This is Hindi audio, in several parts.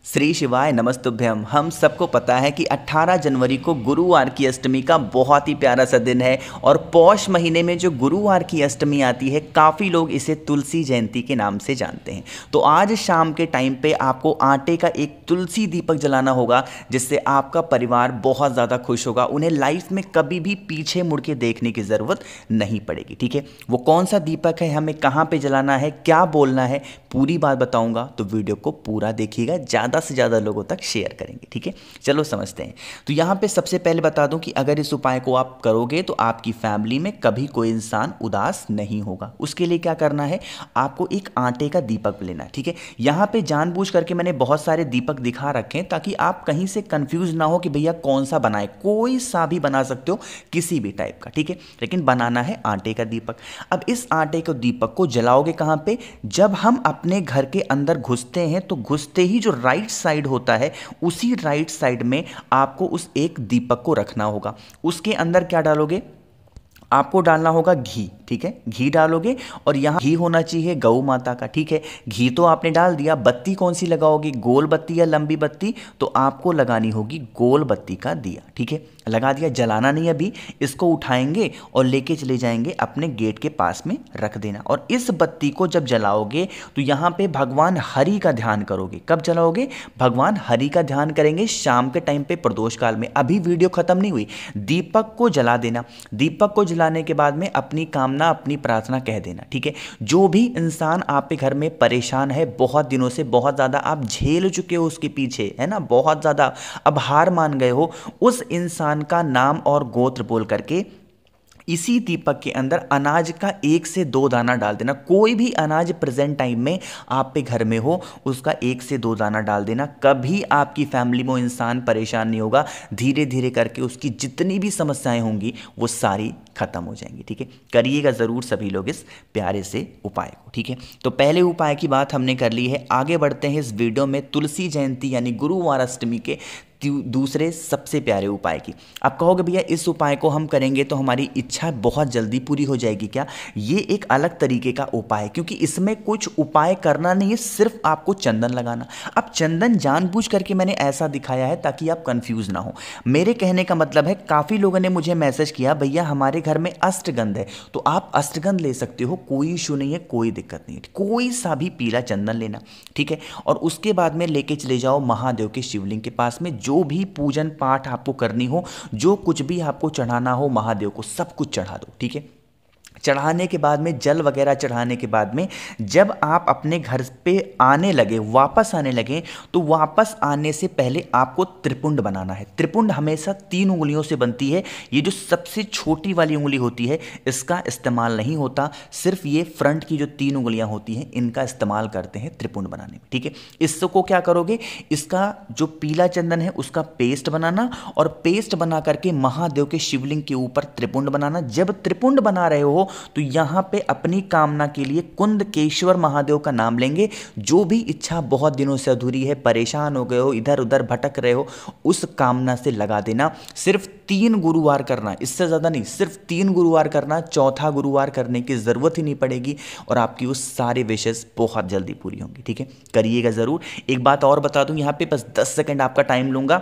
श्री शिवाय नमस्तुभ्यम। हम सबको पता है कि 18 जनवरी को गुरुवार की अष्टमी का बहुत ही प्यारा सा दिन है और पौष महीने में जो गुरुवार की अष्टमी आती है काफ़ी लोग इसे तुलसी जयंती के नाम से जानते हैं। तो आज शाम के टाइम पे आपको आटे का एक तुलसी दीपक जलाना होगा जिससे आपका परिवार बहुत ज़्यादा खुश होगा। उन्हें लाइफ में कभी भी पीछे मुड़ के देखने की ज़रूरत नहीं पड़ेगी। ठीक है, वो कौन सा दीपक है, हमें कहाँ पर जलाना है, क्या बोलना है, पूरी बात बताऊँगा। तो वीडियो को पूरा देखिएगा, ज़्यादा से ज़्यादा लोगों तक शेयर करेंगे। ठीक है, चलो समझते हैं। तो यहाँ पे सबसे पहले बता दूं कि अगर इस उपाय को आप करोगे तो आपकी फैमिली में कभी कोई इंसान उदास नहीं होगा। उसके लिए क्या करना है, आपको एक आटे का दीपक लेना है। ठीक है, यहाँ पे जानबूझ करके मैंने बहुत सारे दीपक दिखा रखे हैं ताकि आप कहीं से कंफ्यूज ना हो कि भैया कौन सा बनाए। कोई सा भी बना सकते हो, किसी भी टाइप का। ठीक है, लेकिन बनाना है आटे का दीपक। अब इस आटे के दीपक को जलाओगे कहाँ पे, जब हम अपने घर के अंदर घुसते हैं तो घुसते ही जो राइट साइड होता है उसी राइट साइड में आपको उस एक दीपक को रखना होगा। उसके अंदर क्या डालोगे, आपको डालना होगा घी। ठीक है, घी डालोगे और यहाँ घी होना चाहिए गौ माता का। ठीक है, घी तो आपने डाल दिया। बत्ती कौन सी लगाओगे, गोल बत्ती या लंबी बत्ती, तो आपको लगानी होगी गोल बत्ती का दिया। ठीक है, लगा दिया, जलाना नहीं अभी। इसको उठाएंगे और लेके चले जाएंगे अपने गेट के पास में रख देना। और इस बत्ती को जब जलाओगे तो यहाँ पे भगवान हरि का ध्यान करोगे। कब जलाओगे, भगवान हरि का ध्यान करेंगे शाम के टाइम पे प्रदोष काल में। अभी वीडियो खत्म नहीं हुई, दीपक को जला देना। दीपक को जलाने के बाद में अपनी कामना, अपनी प्रार्थना कह देना। ठीक है, जो भी इंसान आपके घर में परेशान है बहुत दिनों से, बहुत ज़्यादा आप झेल चुके हो उसके पीछे, है ना, बहुत ज़्यादा अब हार मान गए हो, उस इंसान का नाम और गोत्र बोल करके इसी दीपक के अंदर अनाज का 1 से 2 दाना डाल देना। कोई भी अनाज प्रेजेंट टाइम में आप पे घर में हो उसका 1 से 2 दाना डाल देना। कभी आपकी फैमिली में इंसान परेशान नहीं होगा। धीरे धीरे करके उसकी जितनी भी समस्याएं होंगी वो सारी खत्म हो जाएंगी। ठीक है, करिएगा ज़रूर सभी लोग इस प्यारे से उपाय को। ठीक है, तो पहले उपाय की बात हमने कर ली है। आगे बढ़ते हैं इस वीडियो में तुलसी जयंती यानी गुरुवार अष्टमी के दूसरे सबसे प्यारे उपाय की। आप कहोगे भैया इस उपाय को हम करेंगे तो हमारी इच्छा बहुत जल्दी पूरी हो जाएगी क्या? ये एक अलग तरीके का उपाय है क्योंकि इसमें कुछ उपाय करना नहीं है, सिर्फ आपको चंदन लगाना। अब चंदन जानबूझ करके मैंने ऐसा दिखाया है ताकि आप कंफ्यूज ना हो। मेरे कहने का मतलब है, काफ़ी लोगों ने मुझे मैसेज किया भैया हमारे घर में अष्टगंध है, तो आप अष्टगंध ले सकते हो, कोई इशू नहीं है, कोई दिक्कत नहीं है। कोई सा भी पीला चंदन लेना। ठीक है, और उसके बाद में लेके चले जाओ महादेव के शिवलिंग के पास में। जो भी पूजन पाठ आपको करनी हो, जो कुछ भी आपको चढ़ाना हो महादेव को, सब कुछ चढ़ा दो। ठीक है, चढ़ाने के बाद में, जल वगैरह चढ़ाने के बाद में, जब आप अपने घर पे आने लगे, वापस आने लगे, तो वापस आने से पहले आपको त्रिपुंड बनाना है। त्रिपुंड हमेशा 3 उंगलियों से बनती है। ये जो सबसे छोटी वाली उंगली होती है इसका इस्तेमाल नहीं होता, सिर्फ ये फ्रंट की जो 3 उंगलियां होती हैं इनका इस्तेमाल करते हैं त्रिपुंड बनाने में। ठीक है, इसको क्या करोगे, इसका जो पीला चंदन है उसका पेस्ट बनाना और पेस्ट बना करके महादेव के शिवलिंग के ऊपर त्रिपुंड बनाना। जब त्रिपुंड बना रहे हो तो यहां पे अपनी कामना के लिए कुंदकेश्वर महादेव का नाम लेंगे। जो भी इच्छा बहुत दिनों से अधूरी है, परेशान हो गए हो, इधर उधर भटक रहे हो, उस कामना से लगा देना। सिर्फ 3 गुरुवार करना, इससे ज़्यादा नहीं, सिर्फ 3 गुरुवार करना। चौथा गुरुवार करने की ज़रूरत ही नहीं पड़ेगी और आपकी उस सारे विशेष बहुत जल्दी पूरी होंगी। ठीक है, करिएगा ज़रूर। एक बात और बता दूं, यहाँ पे बस 10 सेकंड आपका टाइम लूँगा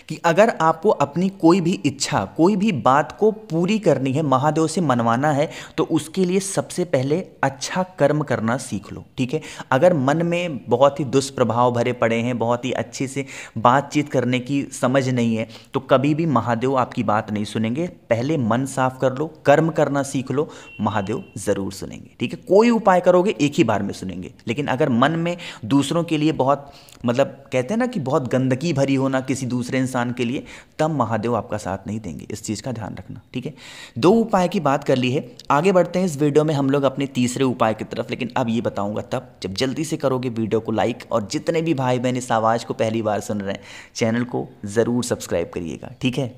कि अगर आपको अपनी कोई भी इच्छा, कोई भी बात को पूरी करनी है, महादेव से मनवाना है, तो उसके लिए सबसे पहले अच्छा कर्म करना सीख लो। ठीक है, अगर मन में बहुत ही दुष्प्रभाव भरे पड़े हैं, बहुत ही अच्छे से बातचीत करने की समझ नहीं है, तो कभी भी महादेव आपकी बात नहीं सुनेंगे। पहले मन साफ कर लो, कर्म करना सीख लो, महादेव ज़रूर सुनेंगे। ठीक है, कोई उपाय करोगे एक ही बार में सुनेंगे, लेकिन अगर मन में दूसरों के लिए बहुत, मतलब कहते हैं ना कि बहुत गंदगी भरी होना किसी दूसरे इंसान के लिए, तब महादेव आपका साथ नहीं देंगे। इस चीज का ध्यान रखना। ठीक है, 2 उपाय की बात कर ली है। आगे बढ़ते हैं इस वीडियो में हम लोग अपने तीसरे उपाय की तरफ, लेकिन अब ये बताऊंगा तब जब जल्दी से करोगे वीडियो को लाइक, और जितने भी भाई बहन इस आवाज को पहली बार सुन रहे हैं चैनल को जरूर सब्सक्राइब करिएगा। ठीक है,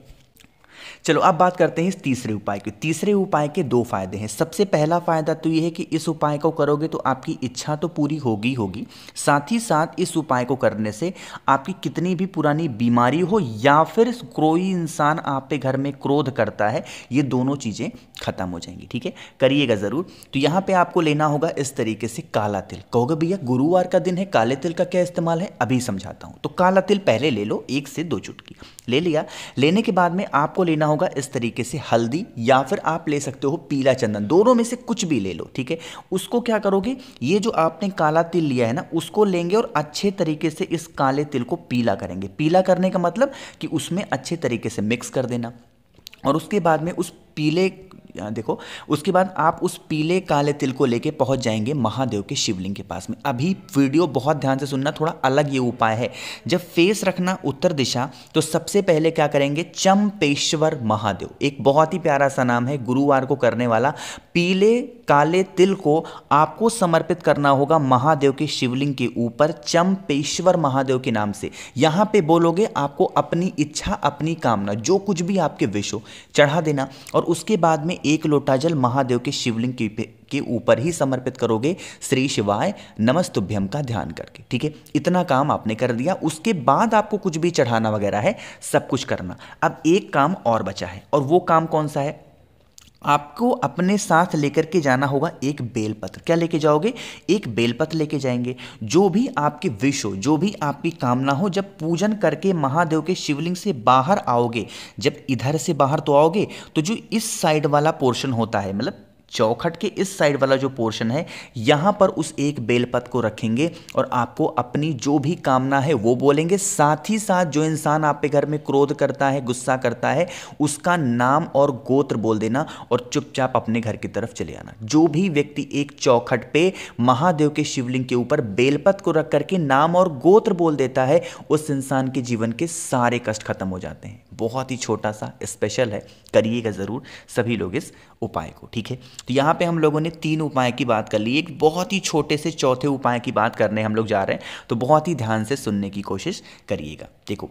चलो अब बात करते हैं इस तीसरे उपाय की। तीसरे उपाय के दो फायदे हैं। सबसे पहला फायदा तो ये है कि इस उपाय को करोगे तो आपकी इच्छा तो पूरी होगी होगी, साथ ही साथ इस उपाय को करने से आपकी कितनी भी पुरानी बीमारी हो या फिर कोई इंसान आप पे घर में क्रोध करता है, ये दोनों चीज़ें खत्म हो जाएंगी। ठीक है, करिएगा ज़रूर। तो यहाँ पे आपको लेना होगा इस तरीके से काला तिल। कहोगे भैया गुरुवार का दिन है, काले तिल का क्या इस्तेमाल है, अभी समझाता हूँ। तो काला तिल पहले ले लो, 1 से 2 चुटकी ले लिया। लेने के बाद में आपको लेना होगा इस तरीके से हल्दी, या फिर आप ले सकते हो पीला चंदन, दोनों में से कुछ भी ले लो। ठीक है, उसको क्या करोगे, ये जो आपने काला तिल लिया है ना, उसको लेंगे और अच्छे तरीके से इस काले तिल को पीला करेंगे। पीला करने का मतलब कि उसमें अच्छे तरीके से मिक्स कर देना, और उसके बाद में उस पीले, यहाँ देखो, उसके बाद आप उस पीले काले तिल को लेके पहुंच जाएंगे महादेव के शिवलिंग के पास में। अभी वीडियो बहुत ध्यान से सुनना, थोड़ा अलग ये उपाय है। जब फेस रखना उत्तर दिशा, तो सबसे पहले क्या करेंगे, चंपेश्वर महादेव, एक बहुत ही प्यारा सा नाम है, गुरुवार को करने वाला। पीले काले तिल को आपको समर्पित करना होगा महादेव के शिवलिंग के ऊपर चंपेश्वर महादेव के नाम से। यहाँ पे बोलोगे, आपको अपनी इच्छा, अपनी कामना, जो कुछ भी आपके विश हो चढ़ा देना, और उसके बाद में 1 लोटा जल महादेव के शिवलिंग के ऊपर ही समर्पित करोगे, श्री शिवाय नमस्तुभ्यम का ध्यान करके। ठीक है, इतना काम आपने कर दिया। उसके बाद आपको कुछ भी चढ़ाना वगैरह है, सब कुछ करना। अब एक काम और बचा है, और वो काम कौन सा है, आपको अपने साथ लेकर के जाना होगा एक बेलपत्र। क्या लेके जाओगे, एक बेलपत्र लेके जाएंगे। जो भी आपकी विश हो, जो भी आपकी कामना हो, जब पूजन करके महादेव के शिवलिंग से बाहर आओगे, जब इधर से बाहर तो आओगे, तो जो इस साइड वाला पोर्शन होता है, मतलब चौखट के इस साइड वाला जो पोर्शन है, यहां पर उस एक बेलपत्र को रखेंगे और आपको अपनी जो भी कामना है वो बोलेंगे। साथ ही साथ जो इंसान आप पे घर में क्रोध करता है, गुस्सा करता है, उसका नाम और गोत्र बोल देना और चुपचाप अपने घर की तरफ चले आना। जो भी व्यक्ति एक चौखट पे महादेव के शिवलिंग के ऊपर बेलपत्र को रख करके नाम और गोत्र बोल देता है, उस इंसान के जीवन के सारे कष्ट खत्म हो जाते हैं। बहुत ही छोटा सा स्पेशल है, करिएगा ज़रूर सभी लोग इस उपाय को। ठीक है, तो यहाँ पे हम लोगों ने 3 उपाय की बात कर ली, एक बहुत ही छोटे से चौथे उपाय की बात करने हम लोग जा रहे हैं, तो बहुत ही ध्यान से सुनने की कोशिश करिएगा। देखो,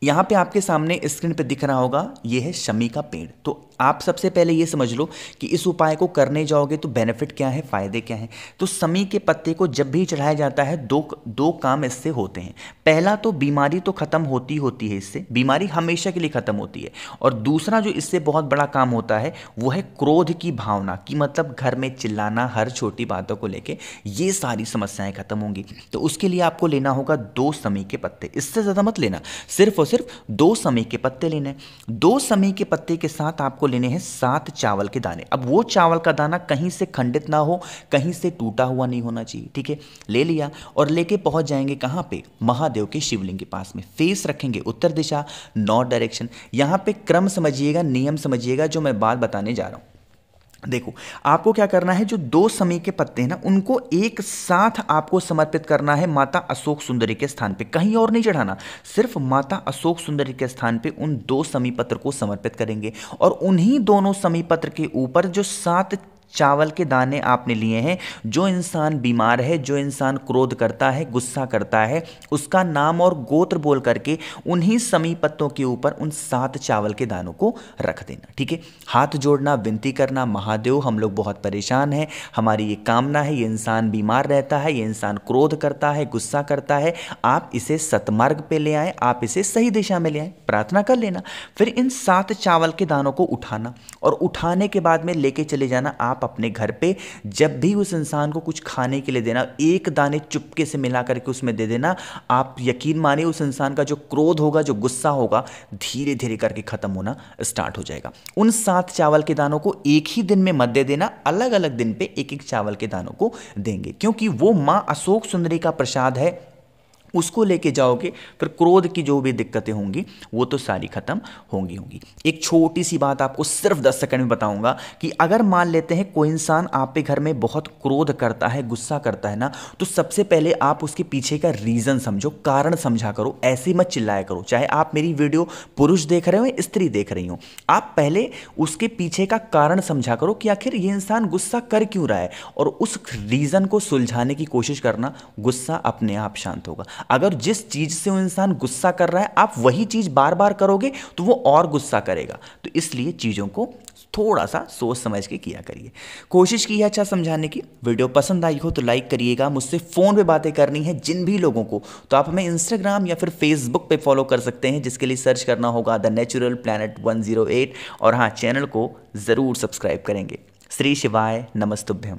यहाँ पे आपके सामने स्क्रीन पे दिख रहा होगा, ये है शमी का पेड़। तो आप सबसे पहले ये समझ लो कि इस उपाय को करने जाओगे तो बेनिफिट क्या है, फ़ायदे क्या हैं। तो शमी के पत्ते को जब भी चढ़ाया जाता है, दो काम इससे होते हैं। पहला तो बीमारी तो ख़त्म होती है इससे, बीमारी हमेशा के लिए ख़त्म होती है। और दूसरा जो इससे बहुत बड़ा काम होता है वो है क्रोध की भावना की, मतलब घर में चिल्लाना, हर छोटी बातों को लेके, ये सारी समस्याएं खत्म होंगी। तो उसके लिए आपको लेना होगा 2 शमी के पत्ते, इससे ज़्यादा मत लेना, सिर्फ और सिर्फ 2 शमी के पत्ते लेने। 2 शमी के पत्ते के साथ आपको लेने हैं 7 चावल के दाने। अब वो चावल का दाना कहीं से खंडित ना हो, कहीं से टूटा हुआ नहीं होना चाहिए। ठीक है, ले लिया और लेके पहुंच जाएंगे कहां पे, महादेव के शिवलिंग के पास में। फेस रखेंगे उत्तर दिशा, नॉर्थ डायरेक्शन। यहां पे क्रम समझिएगा, नियम समझिएगा जो मैं बात बताने जा रहा हूं। देखो, आपको क्या करना है, जो 2 शमी के पत्ते हैं ना, उनको एक साथ आपको समर्पित करना है माता अशोक सुंदरी के स्थान पे, कहीं और नहीं चढ़ाना। सिर्फ माता अशोक सुंदरी के स्थान पे उन 2 शमी पत्र को समर्पित करेंगे, और उन्हीं दोनों शमी पत्र के ऊपर जो 7 चावल के दाने आपने लिए हैं, जो इंसान बीमार है, जो इंसान क्रोध करता है, गुस्सा करता है, उसका नाम और गोत्र बोल करके उन्हीं शमी पत्तों के ऊपर उन 7 चावल के दानों को रख देना। ठीक है, हाथ जोड़ना, विनती करना, महादेव हम लोग बहुत परेशान हैं, हमारी ये कामना है, ये इंसान बीमार रहता है, ये इंसान क्रोध करता है, गुस्सा करता है, आप इसे सतमार्ग पे ले आए, आप इसे सही दिशा में ले आए, प्रार्थना कर लेना। फिर इन 7 चावल के दानों को उठाना, और उठाने के बाद में लेके चले जाना आप अपने घर पे। जब भी उस इंसान को कुछ खाने के लिए देना, 1 दाने चुपके से मिला करके उसमें दे देना। आप यकीन मानिए, उस इंसान का जो क्रोध होगा, जो गुस्सा होगा, धीरे धीरे करके खत्म होना स्टार्ट हो जाएगा। उन 7 चावल के दानों को एक ही दिन में मत दे देना, अलग अलग दिन पे 1-1 चावल के दानों को देंगे, क्योंकि वो माँ अशोक सुंदरी का प्रसाद है। उसको लेके जाओगे, फिर क्रोध की जो भी दिक्कतें होंगी वो तो सारी खत्म होंगी। एक छोटी सी बात आपको सिर्फ 10 सेकंड में बताऊंगा कि अगर मान लेते हैं कोई इंसान आप पे घर में बहुत क्रोध करता है, गुस्सा करता है ना, तो सबसे पहले आप उसके पीछे का रीज़न समझो, कारण समझा करो, ऐसे मत चिल्लाया करो। चाहे आप मेरी वीडियो पुरुष देख रहे हो या स्त्री देख रही हो, आप पहले उसके पीछे का कारण समझा करो कि आखिर ये इंसान गुस्सा कर क्यों रहा है, और उस रीज़न को सुलझाने की कोशिश करना, गुस्सा अपने आप शांत होगा। अगर जिस चीज़ से वो इंसान गुस्सा कर रहा है आप वही चीज़ बार बार करोगे तो वो और गुस्सा करेगा। तो इसलिए चीज़ों को थोड़ा सा सोच समझ के किया करिए। कोशिश की है अच्छा समझाने की। वीडियो पसंद आई हो तो लाइक करिएगा। मुझसे फ़ोन पे बातें करनी है जिन भी लोगों को, तो आप हमें इंस्टाग्राम या फिर फेसबुक पे फॉलो कर सकते हैं, जिसके लिए सर्च करना होगा द नेचुरल प्लैनेट 108। और हाँ, चैनल को ज़रूर सब्सक्राइब करेंगे। श्री शिवाय नमस्तुभ्यम।